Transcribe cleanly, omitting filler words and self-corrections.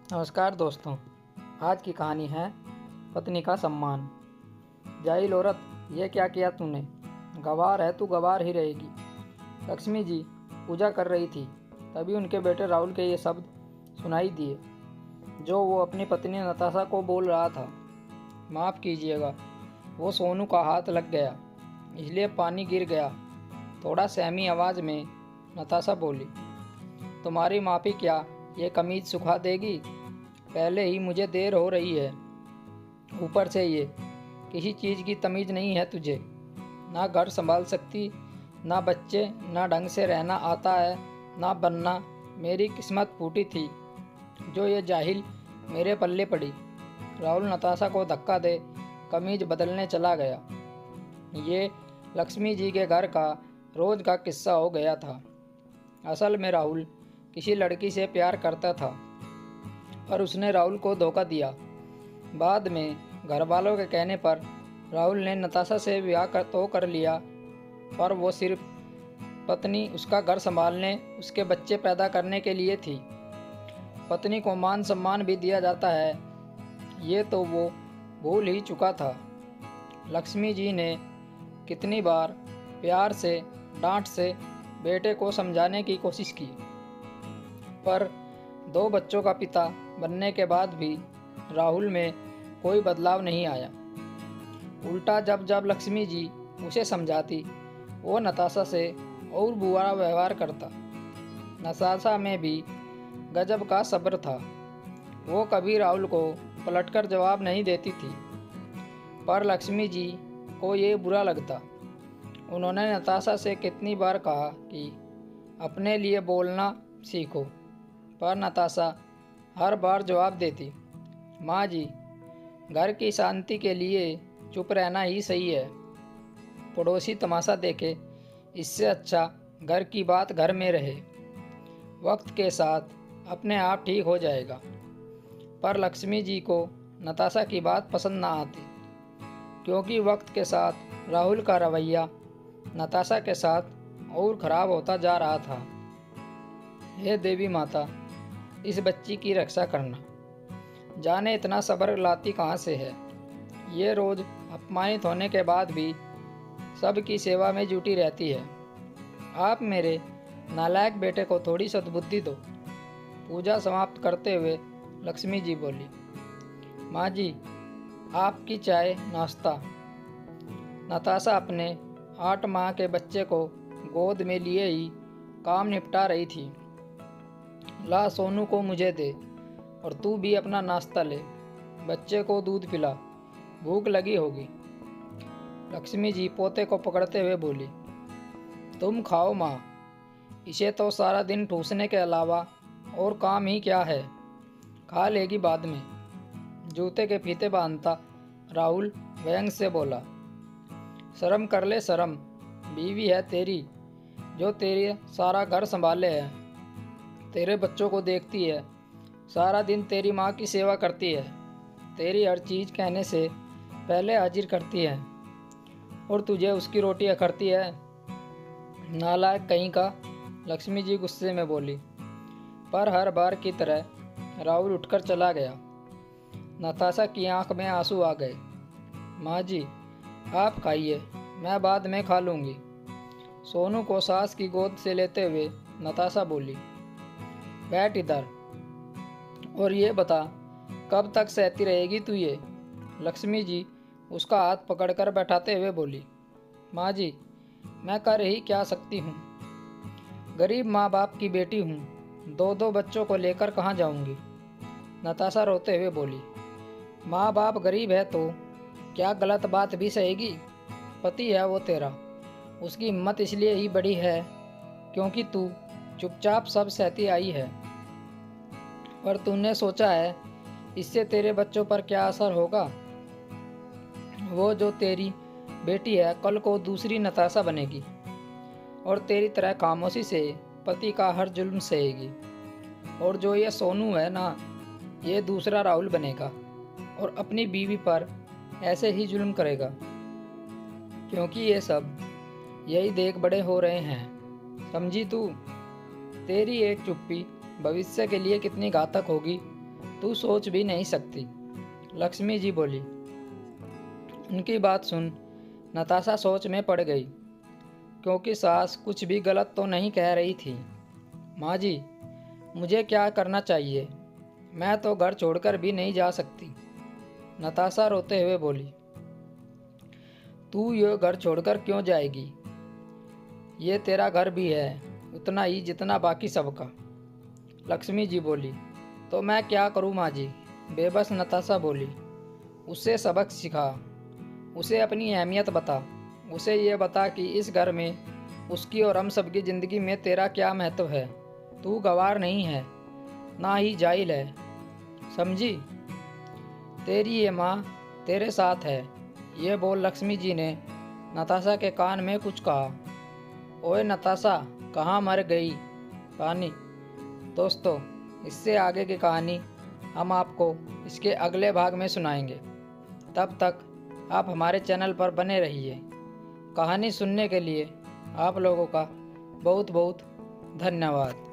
नमस्कार दोस्तों। आज की कहानी है पत्नी का सम्मान। जाहिल औरत, ये क्या किया तूने? गवार है तू, गवार ही रहेगी। लक्ष्मी जी पूजा कर रही थी, तभी उनके बेटे राहुल के ये शब्द सुनाई दिए जो वो अपनी पत्नी नताशा को बोल रहा था। माफ़ कीजिएगा, वो सोनू का हाथ लग गया, इसलिए पानी गिर गया। थोड़ा सहमी आवाज़ में नताशा बोली, तुम्हारी माफ़ी क्या ये कमीज सुखा देगी? पहले ही मुझे देर हो रही है, ऊपर से ये किसी चीज़ की तमीज़ नहीं है तुझे। ना घर संभाल सकती, ना बच्चे, ना ढंग से रहना आता है, ना बनना। मेरी किस्मत फूटी थी जो ये जाहिल मेरे पल्ले पड़ी। राहुल नताशा को धक्का दे कमीज बदलने चला गया। ये लक्ष्मी जी के घर का रोज़ का किस्सा हो गया था। असल में राहुल किसी लड़की से प्यार करता था, पर उसने राहुल को धोखा दिया। बाद में घर वालों के कहने पर राहुल ने नताशा से ब्याह कर लिया, पर वो सिर्फ पत्नी उसका घर संभालने, उसके बच्चे पैदा करने के लिए थी। पत्नी को मान सम्मान भी दिया जाता है, ये तो वो भूल ही चुका था। लक्ष्मी जी ने कितनी बार प्यार से, डांट से बेटे को समझाने की कोशिश की, पर 2 बच्चों का पिता बनने के बाद भी राहुल में कोई बदलाव नहीं आया। उल्टा जब जब लक्ष्मी जी उसे समझाती, वो नताशा से और बुरा व्यवहार करता। नताशा में भी गजब का सब्र था। वो कभी राहुल को पलटकर जवाब नहीं देती थी, पर लक्ष्मी जी को ये बुरा लगता। उन्होंने नताशा से कितनी बार कहा कि अपने लिए बोलना सीखो, पर नताशा हर बार जवाब देती, माँ जी, घर की शांति के लिए चुप रहना ही सही है। पड़ोसी तमाशा देखे, इससे अच्छा घर की बात घर में रहे। वक्त के साथ अपने आप ठीक हो जाएगा। पर लक्ष्मी जी को नताशा की बात पसंद ना आती, क्योंकि वक्त के साथ राहुल का रवैया नताशा के साथ और ख़राब होता जा रहा था। हे देवी माता, इस बच्ची की रक्षा करना। जाने इतना सब्र लाती कहाँ से है। ये रोज़ अपमानित होने के बाद भी सबकी सेवा में जुटी रहती है। आप मेरे नालायक बेटे को थोड़ी सद्बुद्धि दो। पूजा समाप्त करते हुए लक्ष्मी जी बोली, माँ जी, आपकी चाय नाश्ता। नताशा अपने 8 माह के बच्चे को गोद में लिए ही काम निपटा रही थी। ला, सोनू को मुझे दे, और तू भी अपना नाश्ता ले। बच्चे को दूध पिला, भूख लगी होगी। लक्ष्मी जी पोते को पकड़ते हुए बोली, तुम खाओ माँ, इसे तो सारा दिन ठूसने के अलावा और काम ही क्या है। खा लेगी बाद में। जूते के फीते बांधता राहुल व्यंग से बोला, शर्म कर ले शर्म। बीवी है तेरी जो तेरे सारा घर संभाले है, तेरे बच्चों को देखती है, सारा दिन तेरी माँ की सेवा करती है, तेरी हर चीज़ कहने से पहले हाजिर करती है, और तुझे उसकी रोटी अखरती है। नालायक कहीं का, लक्ष्मी जी गुस्से में बोली। पर हर बार की तरह राहुल उठकर चला गया। नताशा की आंख में आंसू आ गए। माँ जी, आप खाइए, मैं बाद में खा लूँगी। सोनू को सास की गोद से लेते हुए नताशा बोली, बैठ इधर, और ये बता कब तक सहती रहेगी तू ये? लक्ष्मी जी उसका हाथ पकड़कर बैठाते हुए बोली, माँ जी, मैं कर ही क्या सकती हूँ। गरीब माँ बाप की बेटी हूँ, 2 बच्चों को लेकर कहाँ जाऊँगी। नताशा रोते हुए बोली, माँ बाप गरीब है तो क्या गलत बात भी सहेगी? पति है वो तेरा, उसकी हिम्मत इसलिए ही बड़ी है क्योंकि तू चुपचाप सब सहती आई है। पर तूने सोचा है इससे तेरे बच्चों पर क्या असर होगा? वो जो तेरी बेटी है कल को दूसरी नताशा बनेगी और तेरी तरह खामोशी से पति का हर जुल्म सहेगी। और जो ये सोनू है ना, ये दूसरा राहुल बनेगा और अपनी बीवी पर ऐसे ही जुल्म करेगा, क्योंकि ये सब यही देख बड़े हो रहे हैं। समझी तू? तेरी एक चुप्पी भविष्य के लिए कितनी घातक होगी, तू सोच भी नहीं सकती, लक्ष्मी जी बोली। उनकी बात सुन नताशा सोच में पड़ गई, क्योंकि सास कुछ भी गलत तो नहीं कह रही थी। माँ जी, मुझे क्या करना चाहिए? मैं तो घर छोड़कर भी नहीं जा सकती, नताशा रोते हुए बोली। तू ये घर छोड़कर क्यों जाएगी? ये तेरा घर भी है, उतना ही जितना बाकी सबका, लक्ष्मी जी बोली। तो मैं क्या करूँ माँ जी? बेबस नताशा बोली। उसे सबक सिखा, उसे अपनी अहमियत बता, उसे ये बता कि इस घर में उसकी और हम सबकी ज़िंदगी में तेरा क्या महत्व है। तू गवार नहीं है, ना ही जाहिल है, समझी? तेरी ये माँ तेरे साथ है, ये बोल लक्ष्मी जी ने नताशा के कान में कुछ कहा। ओए नताशा, कहाँ मर गई कहानी? दोस्तों, इससे आगे की कहानी हम आपको इसके अगले भाग में सुनाएंगे। तब तक आप हमारे चैनल पर बने रहिए। कहानी सुनने के लिए आप लोगों का बहुत बहुत धन्यवाद।